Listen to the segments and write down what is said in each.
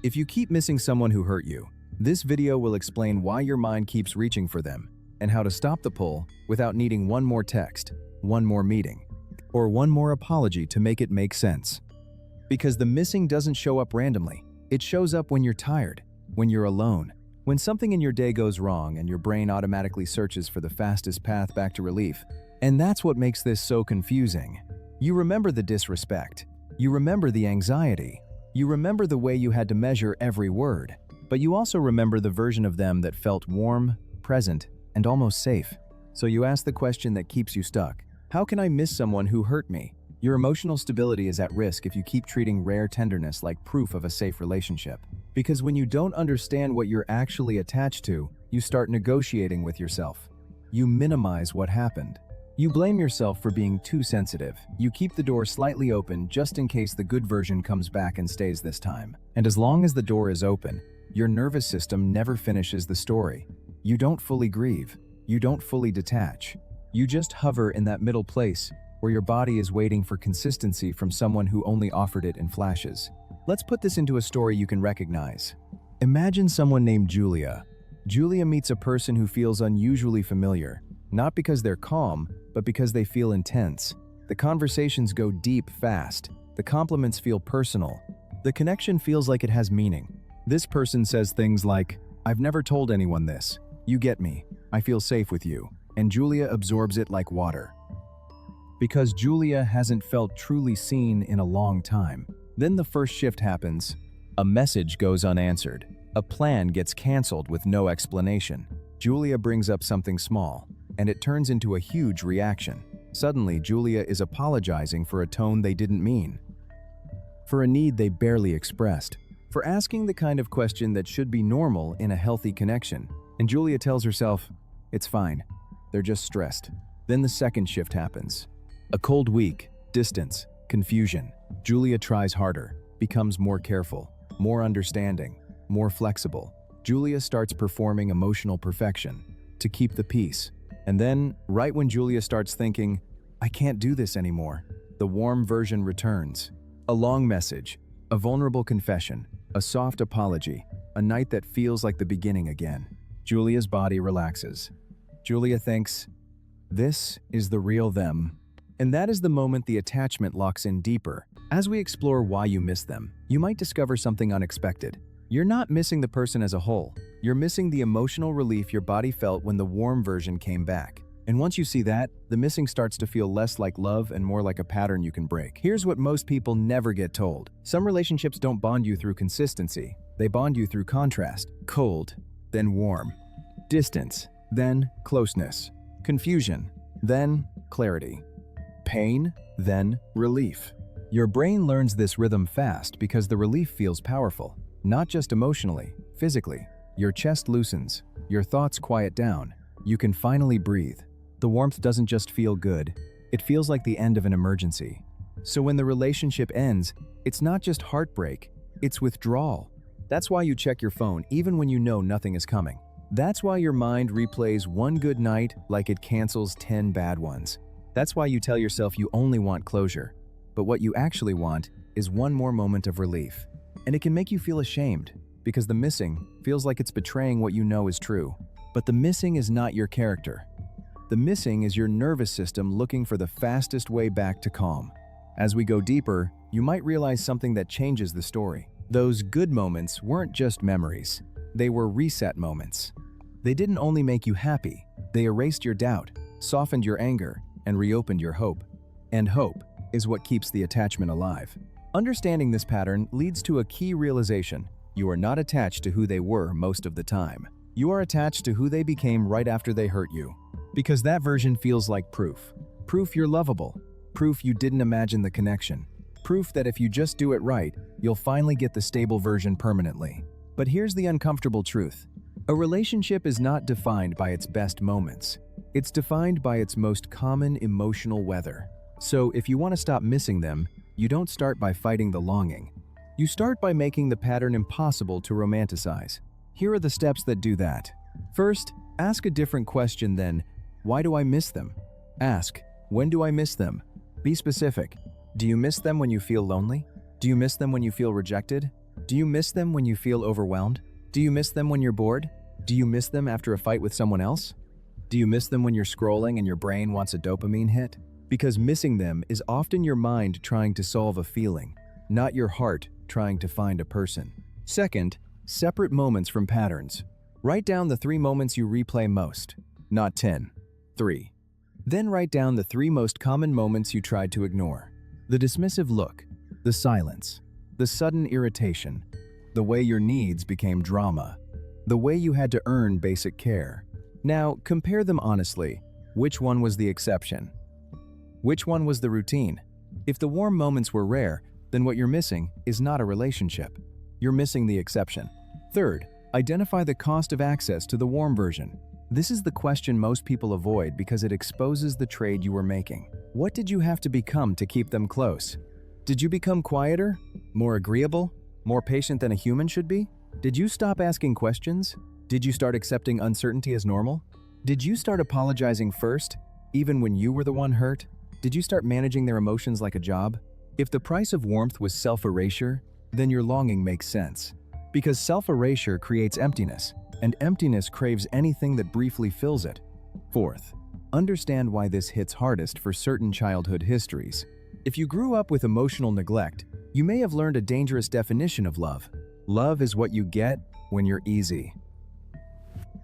If you keep missing someone who hurt you, this video will explain why your mind keeps reaching for them and how to stop the pull without needing one more text, one more meeting, or one more apology to make it make sense. Because the missing doesn't show up randomly. It shows up when you're tired, when you're alone, when something in your day goes wrong and your brain automatically searches for the fastest path back to relief. And that's what makes this so confusing. You remember the disrespect. You remember the anxiety. You remember the way you had to measure every word. But you also remember the version of them that felt warm, present, and almost safe. So you ask the question that keeps you stuck. How can I miss someone who hurt me? Your emotional stability is at risk if you keep treating rare tenderness like proof of a safe relationship. Because when you don't understand what you're actually attached to, you start negotiating with yourself. You minimize what happened. You blame yourself for being too sensitive. You keep the door slightly open just in case the good version comes back and stays this time. And as long as the door is open, your nervous system never finishes the story. You don't fully grieve. You don't fully detach. You just hover in that middle place where your body is waiting for consistency from someone who only offered it in flashes. Let's put this into a story you can recognize. Imagine someone named Julia. Julia meets a person who feels unusually familiar, not because they're calm, but because they feel intense. The conversations go deep fast. The compliments feel personal. The connection feels like it has meaning. This person says things like, "I've never told anyone this. You get me. I feel safe with you." And Julia absorbs it like water. Because Julia hasn't felt truly seen in a long time. Then the first shift happens. A message goes unanswered. A plan gets canceled with no explanation. Julia brings up something small, and it turns into a huge reaction. Suddenly, Julia is apologizing for a tone they didn't mean, for a need they barely expressed, for asking the kind of question that should be normal in a healthy connection. And Julia tells herself, "It's fine. They're just stressed." Then the second shift happens. A cold week, distance, confusion. Julia tries harder, becomes more careful, more understanding, more flexible. Julia starts performing emotional perfection to keep the peace. And then, right when Julia starts thinking, "I can't do this anymore," the warm version returns. A long message, a vulnerable confession, a soft apology, a night that feels like the beginning again. Julia's body relaxes. Julia thinks, "This is the real them." And that is the moment the attachment locks in deeper. As we explore why you miss them, you might discover something unexpected. You're not missing the person as a whole. You're missing the emotional relief your body felt when the warm version came back. And once you see that, the missing starts to feel less like love and more like a pattern you can break. Here's what most people never get told. Some relationships don't bond you through consistency. They bond you through contrast. Cold, then warm. Distance, then closeness. Confusion, then clarity. Pain, then relief. Your brain learns this rhythm fast because the relief feels powerful. Not just emotionally, physically. Your chest loosens. Your thoughts quiet down. You can finally breathe. The warmth doesn't just feel good. It feels like the end of an emergency. So when the relationship ends, it's not just heartbreak, it's withdrawal. That's why you check your phone even when you know nothing is coming. That's why your mind replays one good night like it cancels 10 bad ones. That's why you tell yourself you only want closure. But what you actually want is one more moment of relief. And it can make you feel ashamed, because the missing feels like it's betraying what you know is true. But the missing is not your character. The missing is your nervous system looking for the fastest way back to calm. As we go deeper, you might realize something that changes the story. Those good moments weren't just memories. They were reset moments. They didn't only make you happy, they erased your doubt, softened your anger, and reopened your hope. And hope is what keeps the attachment alive. Understanding this pattern leads to a key realization. You are not attached to who they were most of the time. You are attached to who they became right after they hurt you. Because that version feels like proof. Proof you're lovable. Proof you didn't imagine the connection. Proof that if you just do it right, you'll finally get the stable version permanently. But here's the uncomfortable truth. A relationship is not defined by its best moments. It's defined by its most common emotional weather. So if you want to stop missing them, you don't start by fighting the longing. You start by making the pattern impossible to romanticize. Here are the steps that do that. First, ask a different question than, "Why do I miss them?" Ask, "When do I miss them?" Be specific. Do you miss them when you feel lonely? Do you miss them when you feel rejected? Do you miss them when you feel overwhelmed? Do you miss them when you're bored? Do you miss them after a fight with someone else? Do you miss them when you're scrolling and your brain wants a dopamine hit? Because missing them is often your mind trying to solve a feeling, not your heart trying to find a person. Second, separate moments from patterns. Write down the 3 moments you replay most, not 10. 3. Then write down the 3 most common moments you tried to ignore. The dismissive look, the silence, the sudden irritation, the way your needs became drama, the way you had to earn basic care. Now, compare them honestly. Which one was the exception? Which one was the routine? If the warm moments were rare, then what you're missing is not a relationship. You're missing the exception. Third, identify the cost of access to the warm version. This is the question most people avoid because it exposes the trade you were making. What did you have to become to keep them close? Did you become quieter? More agreeable? More patient than a human should be? Did you stop asking questions? Did you start accepting uncertainty as normal? Did you start apologizing first, even when you were the one hurt? Did you start managing their emotions like a job? If the price of warmth was self-erasure, then your longing makes sense. Because self-erasure creates emptiness, and emptiness craves anything that briefly fills it. Fourth, understand why this hits hardest for certain childhood histories. If you grew up with emotional neglect, you may have learned a dangerous definition of love. Love is what you get when you're easy.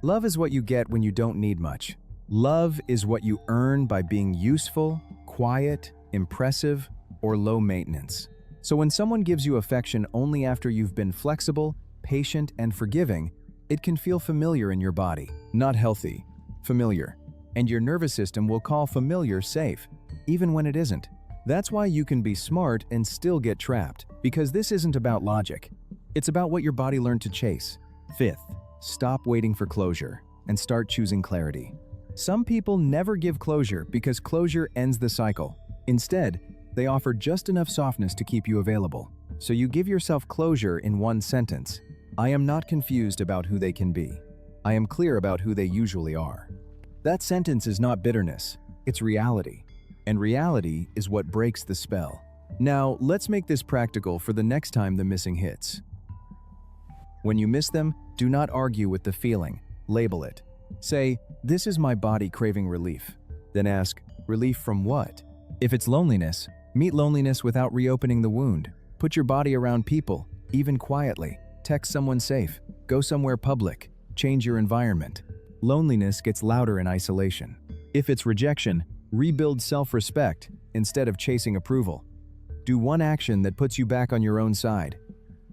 Love is what you get when you don't need much. Love is what you earn by being useful, quiet, impressive, or low maintenance. So when someone gives you affection only after you've been flexible, patient, and forgiving, it can feel familiar in your body. Not healthy, familiar. And your nervous system will call familiar safe, even when it isn't. That's why you can be smart and still get trapped, because this isn't about logic. It's about what your body learned to chase. Fifth, stop waiting for closure and start choosing clarity. Some people never give closure because closure ends the cycle. Instead, they offer just enough softness to keep you available. So you give yourself closure in one sentence. I am not confused about who they can be. I am clear about who they usually are. That sentence is not bitterness, it's reality. And reality is what breaks the spell. Now, let's make this practical for the next time the missing hits. When you miss them, do not argue with the feeling. Label it. Say, this is my body craving relief. Then ask, relief from what? If it's loneliness, meet loneliness without reopening the wound. Put your body around people, even quietly. Text someone safe. Go somewhere public. Change your environment. Loneliness gets louder in isolation. If it's rejection, rebuild self-respect instead of chasing approval. Do one action that puts you back on your own side.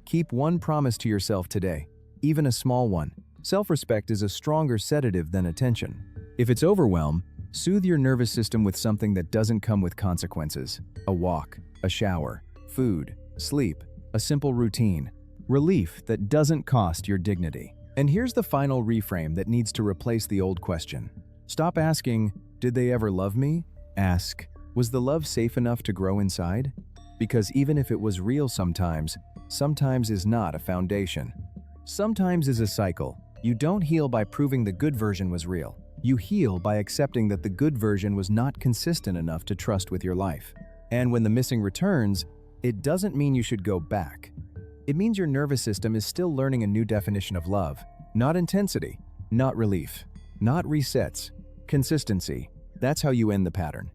Keep one promise to yourself today, even a small one. Self-respect is a stronger sedative than attention. If it's overwhelm, soothe your nervous system with something that doesn't come with consequences. A walk, a shower, food, sleep, a simple routine. Relief that doesn't cost your dignity. And here's the final reframe that needs to replace the old question. Stop asking, did they ever love me? Ask, was the love safe enough to grow inside? Because even if it was real sometimes is not a foundation. Sometimes is a cycle. You don't heal by proving the good version was real. You heal by accepting that the good version was not consistent enough to trust with your life. And when the missing returns, it doesn't mean you should go back. It means your nervous system is still learning a new definition of love. Not intensity, not relief, not resets, consistency. That's how you end the pattern.